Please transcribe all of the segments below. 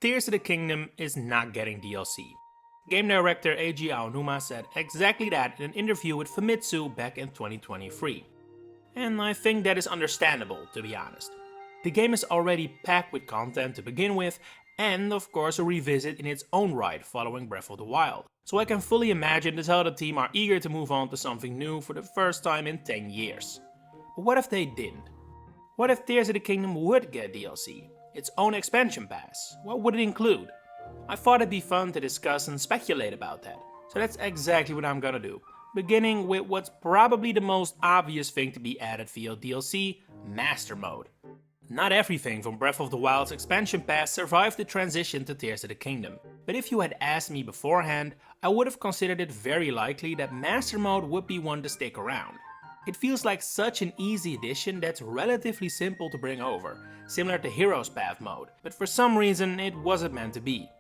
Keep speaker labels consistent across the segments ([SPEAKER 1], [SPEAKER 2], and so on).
[SPEAKER 1] Tears of the Kingdom is not getting DLC. Game director Eiji Aonuma said exactly that in an interview with Famitsu back in 2023. And I think that is understandable, to be honest. The game is already packed with content to begin with, and of course a revisit in its own right following Breath of the Wild. So I can fully imagine the Zelda team are eager to move on to something new for the first time in 10 years. But what if they didn't? What if Tears of the Kingdom would get DLC? Its own expansion pass? What would it include? I thought it'd be fun to discuss and speculate about that. So that's exactly what I'm gonna do. Beginning with what's probably the most obvious thing to be added via DLC, Master Mode. Not everything from Breath of the Wild's expansion pass survived the transition to Tears of the Kingdom. But if you had asked me beforehand, I would have considered it very likely that Master Mode would be one to stick around. It feels like such an easy addition that's relatively simple to bring over, similar to Hero's Path mode, but for some reason it wasn't meant to be.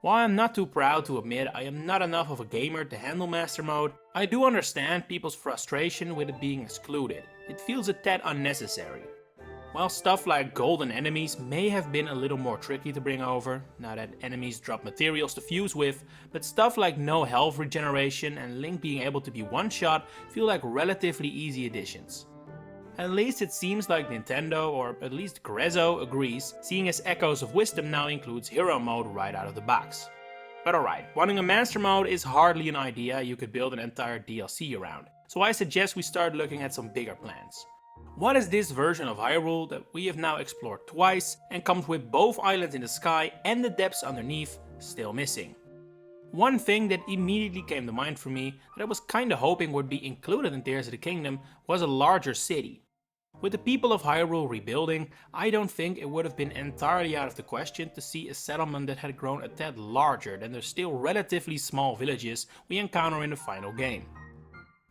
[SPEAKER 1] While I'm not too proud to admit I am not enough of a gamer to handle Master Mode, I do understand people's frustration with it being excluded. It feels a tad unnecessary. While stuff like golden enemies may have been a little more tricky to bring over, now that enemies drop materials to fuse with, but stuff like no health regeneration and Link being able to be one-shot feel like relatively easy additions. At least it seems like Nintendo, or at least Grezzo, agrees, seeing as Echoes of Wisdom now includes Hero Mode right out of the box. But alright, wanting a Master Mode is hardly an idea you could build an entire DLC around, so I suggest we start looking at some bigger plans. What is this version of Hyrule that we have now explored twice and comes with both islands in the sky and the depths underneath still missing? One thing that immediately came to mind for me that I was kinda hoping would be included in Tears of the Kingdom was a larger city. With the people of Hyrule rebuilding, I don't think it would have been entirely out of the question to see a settlement that had grown a tad larger than the still relatively small villages we encounter in the final game.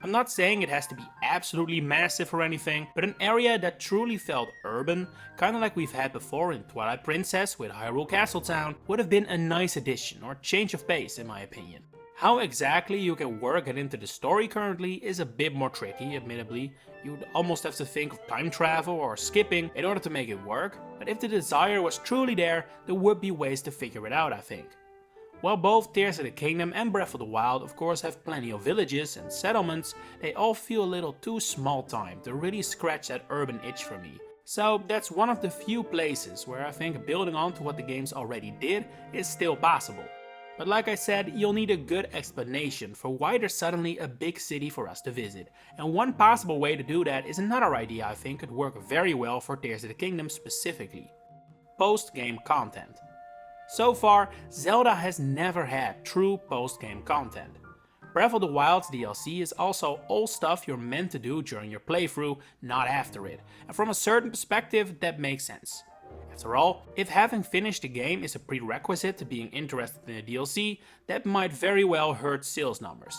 [SPEAKER 1] I'm not saying it has to be absolutely massive or anything, but an area that truly felt urban, kinda like we've had before in Twilight Princess with Hyrule Castletown, would have been a nice addition or change of pace in my opinion. How exactly you can work it into the story currently is a bit more tricky, admittedly. You'd almost have to think of time travel or skipping in order to make it work, but if the desire was truly there would be ways to figure it out, I think. While both Tears of the Kingdom and Breath of the Wild of course have plenty of villages and settlements, they all feel a little too small time to really scratch that urban itch for me. So that's one of the few places where I think building on to what the games already did is still possible. But like I said, you'll need a good explanation for why there's suddenly a big city for us to visit, and one possible way to do that is another idea I think could work very well for Tears of the Kingdom specifically. Post-game content. So far, Zelda has never had true post-game content. Breath of the Wild's DLC is also all stuff you're meant to do during your playthrough, not after it, and from a certain perspective that makes sense. After all, if having finished the game is a prerequisite to being interested in a DLC, that might very well hurt sales numbers.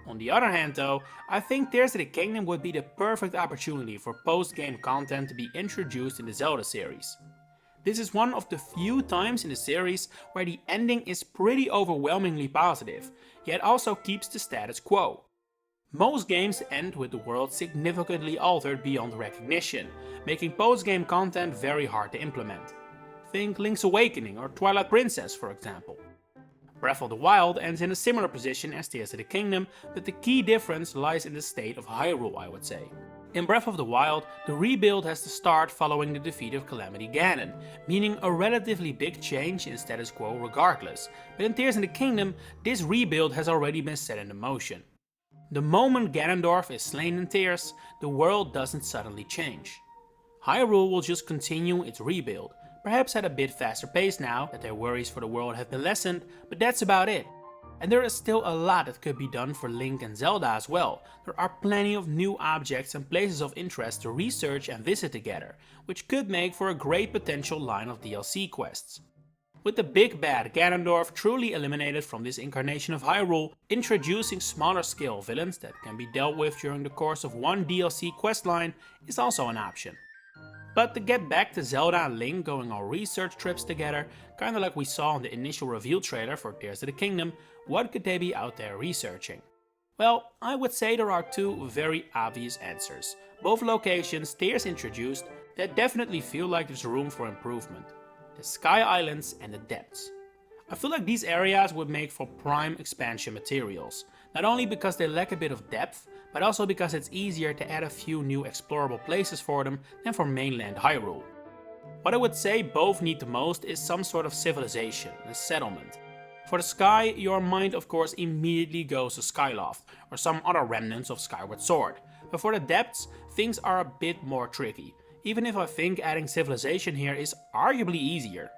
[SPEAKER 1] On the other hand though, I think Tears of the Kingdom would be the perfect opportunity for post-game content to be introduced in the Zelda series. This is one of the few times in the series where the ending is pretty overwhelmingly positive, yet also keeps the status quo. Most games end with the world significantly altered beyond recognition, making post-game content very hard to implement. Think Link's Awakening or Twilight Princess for example. Breath of the Wild ends in a similar position as Tears of the Kingdom, but the key difference lies in the state of Hyrule, I would say. In Breath of the Wild, the rebuild has to start following the defeat of Calamity Ganon, meaning a relatively big change in status quo regardless, but in Tears of the Kingdom, this rebuild has already been set into motion. The moment Ganondorf is slain in Tears, the world doesn't suddenly change. Hyrule will just continue its rebuild, perhaps at a bit faster pace now that their worries for the world have been lessened, but that's about it. And there is still a lot that could be done for Link and Zelda as well. There are plenty of new objects and places of interest to research and visit together, which could make for a great potential line of DLC quests. With the big bad Ganondorf truly eliminated from this incarnation of Hyrule, introducing smaller scale villains that can be dealt with during the course of one DLC questline is also an option. But to get back to Zelda and Link going on research trips together, kinda like we saw in the initial reveal trailer for Tears of the Kingdom, what could they be out there researching? Well, I would say there are two very obvious answers. Both locations Tears introduced that definitely feel like there's room for improvement. the Sky Islands and the Depths. I feel like these areas would make for prime expansion materials, not only because they lack a bit of depth, but also because it's easier to add a few new explorable places for them than for mainland Hyrule. What I would say both need the most is some sort of civilization, a settlement. For the Sky, your mind of course immediately goes to Skyloft, or some other remnants of Skyward Sword. But for the Depths, things are a bit more tricky, even if I think adding civilization here is arguably easier.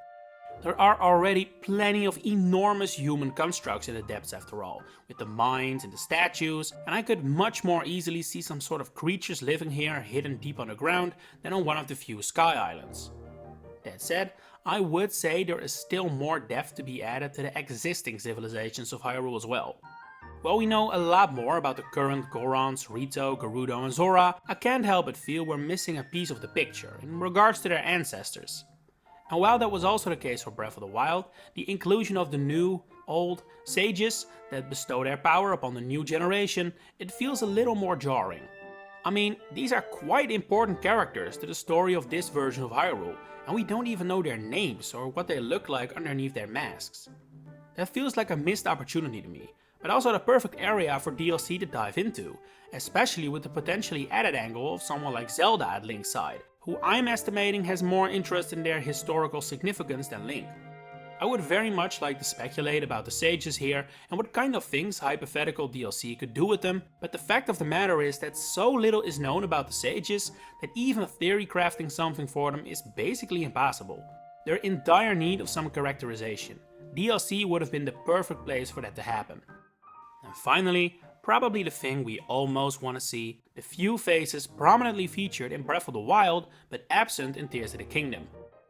[SPEAKER 1] There are already plenty of enormous human constructs in the Depths after all, with the mines and the statues, and I could much more easily see some sort of creatures living here hidden deep underground than on one of the few Sky Islands. That said, I would say there is still more depth to be added to the existing civilizations of Hyrule as well. While we know a lot more about the current Gorons, Rito, Gerudo and Zora, I can't help but feel we're missing a piece of the picture in regards to their ancestors. And while that was also the case for Breath of the Wild, the inclusion of the new, old sages that bestow their power upon the new generation, it feels a little more jarring. I mean, these are quite important characters to the story of this version of Hyrule, and we don't even know their names or what they look like underneath their masks. That feels like a missed opportunity to me, but also the perfect area for DLC to dive into, especially with the potentially added angle of someone like Zelda at Link's side, who I'm estimating has more interest in their historical significance than Link. I would very much like to speculate about the sages here and what kind of things hypothetical DLC could do with them, but the fact of the matter is that so little is known about the sages that even theory crafting something for them is basically impossible. They're in dire need of some characterization. DLC would have been the perfect place for that to happen. And finally, probably the thing we almost want to see, the few faces prominently featured in Breath of the Wild but absent in Tears of the Kingdom.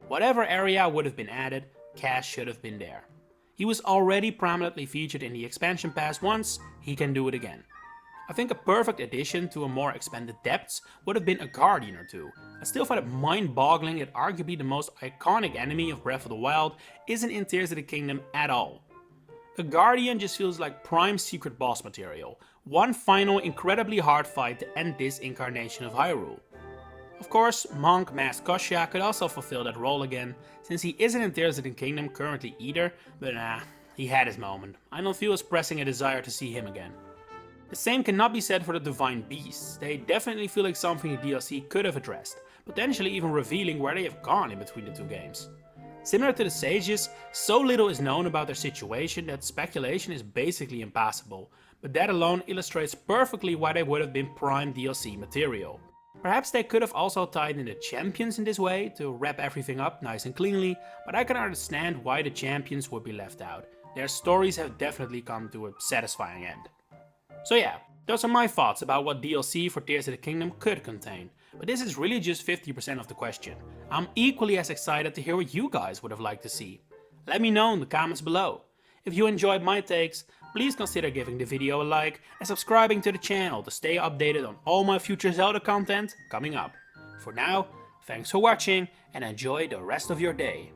[SPEAKER 1] Whatever area would have been added, Cass should have been there. He was already prominently featured in the expansion pass once, he can do it again. I think a perfect addition to a more expanded Depths would have been a Guardian or two. I still find it mind-boggling that arguably the most iconic enemy of Breath of the Wild isn't in Tears of the Kingdom at all. A Guardian just feels like prime secret boss material, one final incredibly hard fight to end this incarnation of Hyrule. Of course, Monk Masked Kosha could also fulfill that role again, since he isn't in Tears of the Kingdom currently either, but he had his moment. I don't feel as pressing a desire to see him again. The same cannot be said for the Divine Beasts. They definitely feel like something the DLC could have addressed, potentially even revealing where they have gone in between the two games. Similar to the sages, so little is known about their situation that speculation is basically impossible, but that alone illustrates perfectly why they would have been prime DLC material. Perhaps they could have also tied in the champions in this way to wrap everything up nice and cleanly, but I can understand why the champions would be left out. Their stories have definitely come to a satisfying end. So yeah, those are my thoughts about what DLC for Tears of the Kingdom could contain. But this is really just 50% of the question. I'm equally as excited to hear what you guys would have liked to see. Let me know in the comments below. If you enjoyed my takes, please consider giving the video a like and subscribing to the channel to stay updated on all my future Zelda content coming up. For now, thanks for watching and enjoy the rest of your day.